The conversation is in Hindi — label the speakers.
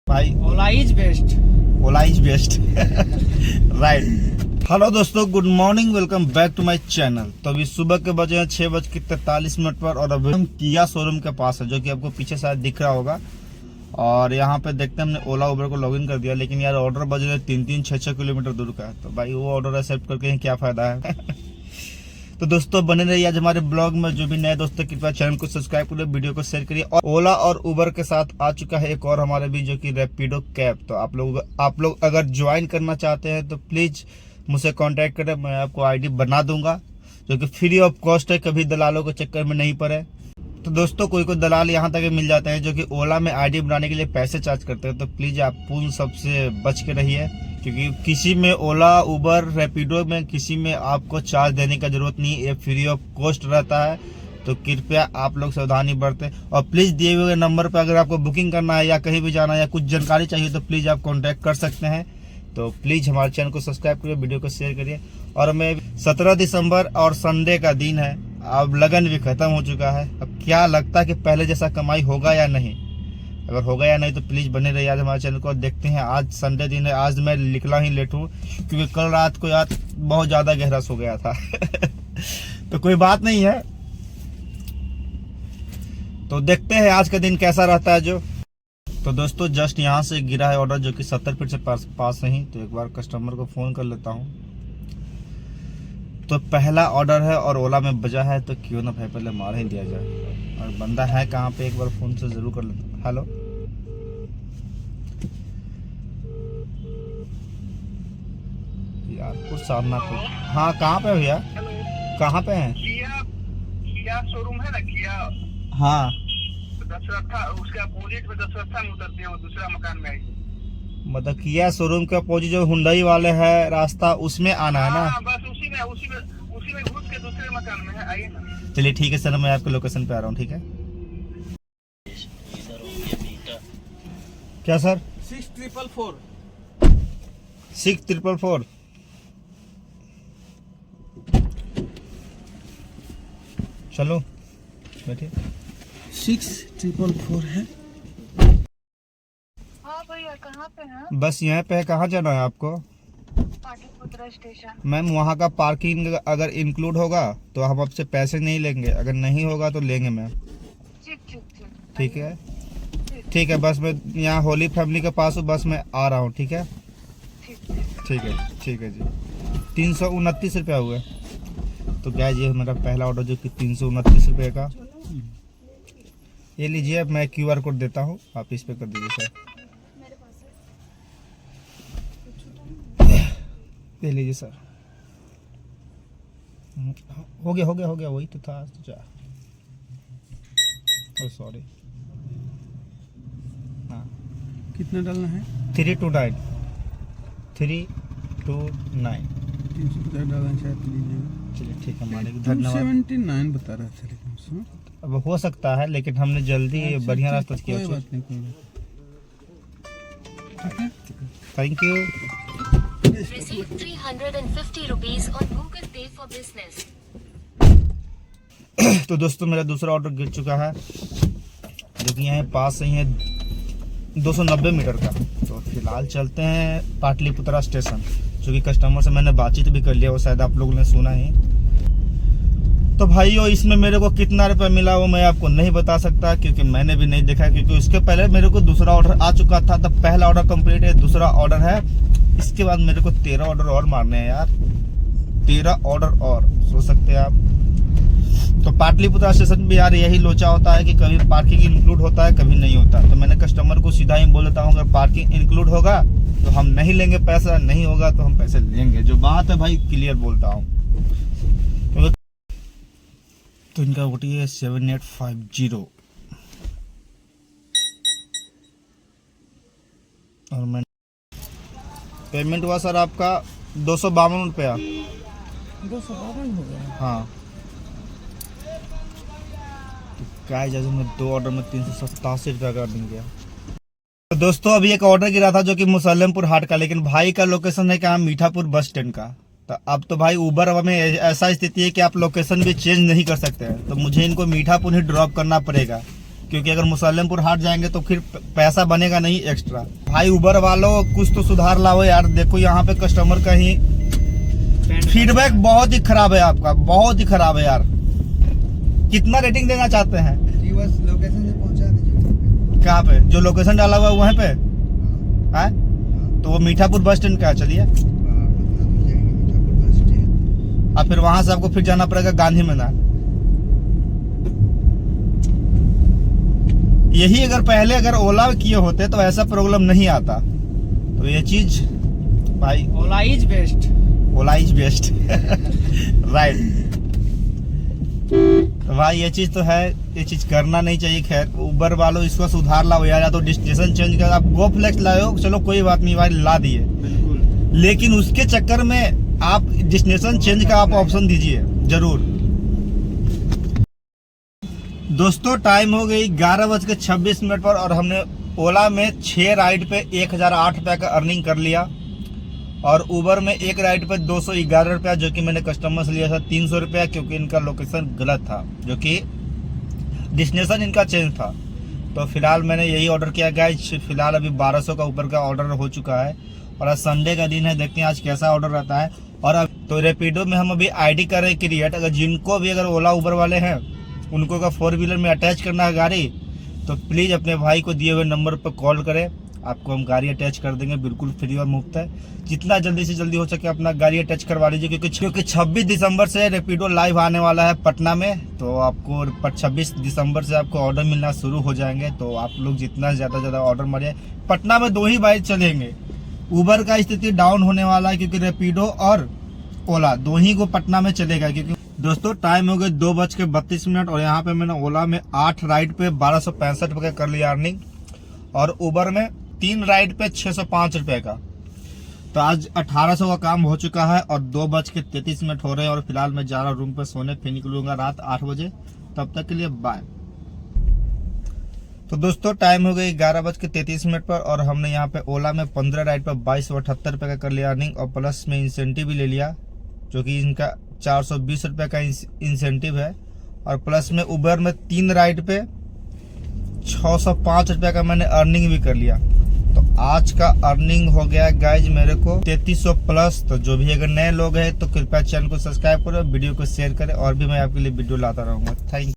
Speaker 1: भाई
Speaker 2: Ola is best.
Speaker 1: Ola is best right. Hello दोस्तों, good morning, welcome back to my channel. तो अभी सुबह के बजे हैं 6:43 पर और अभी हम किया शोरूम के पास है, जो कि आपको पीछे शायद दिख रहा होगा। और यहाँ पे देखते हैं, हमने ओला उबर को लॉगिन कर दिया, लेकिन यार ऑर्डर बज रहे 3-6 किलोमीटर दूर का है। तो भाई वो ऑर्डर एक्सेप्ट करके क्या फायदा है तो दोस्तों बने रहिए आज हमारे ब्लॉग में। जो भी नए दोस्तों कृपया चैनल को सब्सक्राइब करिए, वीडियो को शेयर करिए। और ओला और उबर के साथ आ चुका है एक और हमारे भी, जो कि रैपिडो कैब। तो आप लोग अगर ज्वाइन करना चाहते हैं तो प्लीज मुझसे कांटेक्ट करें, मैं आपको आईडी बना दूंगा, जो कि फ्री ऑफ कॉस्ट है। कभी दलालों के चक्कर में नहीं पड़े। तो दोस्तों कोई दलाल यहाँ तक मिल जाते हैं जो कि ओला में आईडी बनाने के लिए पैसे चार्ज करते हैं। तो प्लीज आप उन सबसे बच के रहिए, क्योंकि किसी में ओला उबर रैपिडो में किसी में आपको चार्ज देने का जरूरत नहीं, ये फ्री ऑफ कॉस्ट रहता है। तो कृपया आप लोग सावधानी बरतें। और प्लीज दिए हुए नंबर पर अगर आपको बुकिंग करना है या कहीं भी जाना है या कुछ जानकारी चाहिए तो प्लीज आप कांटेक्ट कर सकते हैं। तो प्लीज हमारे चैनल को सब्सक्राइब करिए, वीडियो को शेयर करिए। और मैं 17 दिसंबर और संडे का दिन है, अब लगन भी खत्म हो चुका है। अब क्या लगता है कि पहले जैसा कमाई होगा या नहीं? अगर होगा या नहीं तो प्लीज बने रहिए आज हमारे चैनल को। देखते हैं, आज संडे दिन है, आज मैं निकला ही लेट हूँ क्योंकि कल रात को यार बहुत ज्यादा गहरा सो गया था तो कोई बात नहीं है। तो देखते हैं आज का दिन कैसा रहता है जो। तो दोस्तों जस्ट यहाँ से गिरा है ऑर्डर, जो कि 70 फीट से पास नहीं। तो एक बार कस्टमर को फोन कर लेता हूँ। तो पहला ऑर्डर है और ओला में बजा है, तो क्यों ना भाई पहले मार ही दिया जाए। और बंदा है कहाँ पे, एक बार फोन से जरूर कर लेता हूँ। हेलो, यार कुछ सामना को। हाँ कहाँ पे भैया, कहाँ पे हैं?
Speaker 3: किया शोरूम है ना, किया।
Speaker 1: हाँ
Speaker 3: दशरथा, उसके अपोजिट में दशरथा में उतरते हैं, वो दूसरा मकान में आएगी।
Speaker 1: मतलब किया शोरूम के अपोजिट जो हुंडई वाले है रास्ता, उसमें आना है ना?
Speaker 3: हाँ, बस उसी में घुस के दूसरे मकान में है, आइए ना।
Speaker 1: चलिए ठीक है सर, मैं आपके लोकेशन पे आ रहा हूँ। ठीक है क्या सर?
Speaker 2: 6444।
Speaker 1: 6444। चलो बैठिए।
Speaker 2: 6444 है।
Speaker 4: हाँ भैया, कहाँ पे हैं?
Speaker 1: बस यहाँ पे है। कहाँ जाना है आपको?
Speaker 4: पाटलिपुत्रा स्टेशन।
Speaker 1: मैम वहाँ का पार्किंग अगर इंक्लूड होगा तो हम आपसे पैसे नहीं लेंगे, अगर नहीं होगा तो लेंगे मैम।
Speaker 4: ठीक ठीक ठीक।
Speaker 1: ठीक है ठीक है, बस मैं यहाँ होली फैमिली के पास हूँ, बस मैं आ रहा हूँ। ठीक है ठीक है जी। 329 रुपया हुआ। तो क्या ये मेरा पहला ऑर्डर, जो कि 329 रुपये का। ये लीजिए, मैं QR कोड देता हूँ, आप इस पे कर दीजिए सर। ले लीजिए सर। हो गया वही तो था। सॉरी। हाँ
Speaker 2: कितना डालना है?
Speaker 1: 329।
Speaker 2: 350 डालना शायद लीजिएगा।
Speaker 1: चलिए ठीक है, मालिक धन्यवाद।
Speaker 2: 279 बता रहा था, लेकिन उसमें
Speaker 1: अब हो सकता है, लेकिन हमने जल्दी बढ़िया रास्ता किया।
Speaker 2: कोई बात नहीं। ठीक है,
Speaker 1: thank you.
Speaker 5: Receive 350 rupees on Google Pay for Business.
Speaker 1: तो दोस्तों मेरा दूसरा ऑर्डर गिर चुका है, जो कि यहाँ पास ही है 290 मीटर का। तो फिलहाल चलते हैं पाटलिपुत्रा स्टेशन, जो कि कस्टमर से मैंने बातचीत भी कर लिया, वो शायद आप लोगों ने सुना ही। तो भाइयों इसमें मेरे को कितना रुपया मिला वो मैं आपको नहीं बता सकता, क्योंकि मैंने भी नहीं देखा, क्योंकि उसके पहले मेरे को दूसरा ऑर्डर आ चुका था। तब पहला ऑर्डर कंप्लीट है, दूसरा ऑर्डर है। इसके बाद मेरे को 13 ऑर्डर और मारने हैं यार, 13 ऑर्डर और, सोच सकते हैं आप। तो पाटलिपुत्रा स्टेशन भी यार यही लोचा होता है कि कभी पार्किंग इंक्लूड होता है, कभी नहीं होता। तो मैंने कस्टमर को सीधा ही बोल देता हूँ, अगर पार्किंग इंक्लूड होगा तो हम नहीं लेंगे पैसा, नहीं होगा तो हम पैसे लेंगे। जो बात है भाई क्लियर बोलता हूँ। तो इनका OT है 7850। और मैं पेमेंट हुआ सर आपका 252 रुपया।
Speaker 2: 252 हो गया।
Speaker 1: हाँ तो क्या है, जैसे मैं 2 ऑर्डर में 387 रुपया का अर्निंग गया। तो दोस्तों अभी एक ऑर्डर गिरा था, जो कि मुसल्लमपुर हाट का, लेकिन भाई का लोकेशन है कहाँ, मीठापुर बस स्टैंड का। तो अब तो भाई उबर में ऐसा स्थिति है कि आप लोकेशन भी चेंज नहीं कर सकते हैं। तो मुझे इनको मीठापुर ही ड्रॉप करना पड़ेगा। क्योंकि अगर मुसल्लमपुर हाट जाएंगे तो फिर पैसा बनेगा नहीं एक्स्ट्रा। भाई उबर वालों कुछ तो सुधार लाओ यार। देखो यहाँ पे कस्टमर का ही फीडबैक बहुत ही खराब है आपका, बहुत ही खराब है यार। कितना रेटिंग देना चाहते हैं?
Speaker 2: बस लोकेशन से पहुंचा दीजिए।
Speaker 1: कहाँ पे? जो लोकेशन डाला हुआ है वहीं पे है? तो वो मीठापुर बस स्टैंड का है। चलिए अब फिर वहां से आपको फिर जाना पड़ेगा गांधी मैदान। यही अगर पहले अगर ओला किए होते तो ऐसा प्रॉब्लम नहीं आता। तो ये चीज भाई
Speaker 2: Ola is best.
Speaker 1: Ola is best right. तो भाई ये चीज तो है, ये चीज करना नहीं चाहिए। खैर उबर वालों इसको सुधार लाओ यार, या तो डेस्टिनेशन चेंज कर। आप गो फ्लेक्स लाओ, चलो कोई बात नहीं भाई, ला दिए, लेकिन उसके चक्कर में आप डेस्टिनेशन चेंज का आप ऑप्शन दीजिए जरूर। दोस्तों टाइम हो गई 11:26 पर और हमने ओला में 6 राइड पे 1008 रुपये का अर्निंग कर लिया और उबर में एक राइड पे 211 रुपया, जो कि मैंने कस्टमर से लिया था 300 रुपया, क्योंकि इनका लोकेशन गलत था, जो कि डेस्टिनेशन इनका चेंज था। तो फिलहाल मैंने यही ऑर्डर किया गाइस। फिलहाल अभी 1200 का ऊपर का ऑर्डर हो चुका है और आज संडे का दिन है, देखते हैं आज कैसा ऑर्डर रहता है। और अब तो रैपिडो में हम अभी आईडी कर रहे हैं क्रिएट। अगर जिनको भी अगर ओला उबर वाले हैं उनको अगर 4 व्हीलर में अटैच करना है गाड़ी, तो प्लीज़ अपने भाई को दिए हुए नंबर पर कॉल करें, आपको हम गाड़ी अटैच कर देंगे, बिल्कुल फ्री और मुफ्त है। जितना जल्दी से जल्दी हो सके अपना गाड़ी अटैच करवा लीजिए, क्योंकि 26 दिसंबर से रैपिडो लाइव आने वाला है पटना में। तो आपको 26 दिसंबर से आपको ऑर्डर मिलना शुरू हो जाएंगे। तो आप लोग जितना ज़्यादा ऑर्डर मारिए। पटना में 2 ही बाइक चलेंगे। उबर का स्थिति डाउन होने वाला है, क्योंकि रैपिडो और ओला 2 ही को पटना में चलेगा। क्योंकि दोस्तों टाइम हो गए 2:32 और यहाँ पे मैंने ओला में 8 राइड पे 1265 रुपये कर लिया अर्निंग और उबर में 3 राइड पे 605 रुपये का। तो आज 1800 का काम हो चुका है और 2:33 हो रहे हैं और फिलहाल मैं जा रहा हूँ रूम पे सोने, फिर निकलूंगा रात 8 बजे। तब तक के लिए बाय। तो दोस्तों टाइम हो गई 11:33 पर और हमने यहाँ पे ओला में 15 राइड पर 2278 रुपये का कर लिया अर्निंग और प्लस में इंसेंटिव भी ले लिया, जो कि इनका 420 रुपये का इंसेंटिव है। और प्लस में उबर में 3 राइड पे 605 रुपये का मैंने अर्निंग भी कर लिया। तो आज का अर्निंग हो गया गाइज मेरे को 3300 प्लस। तो जो भी अगर नए लोग हैं तो कृपया चैनल को सब्सक्राइब करो, वीडियो को शेयर करें और भी मैं आपके लिए वीडियो लाता रहूँगा। Thank you.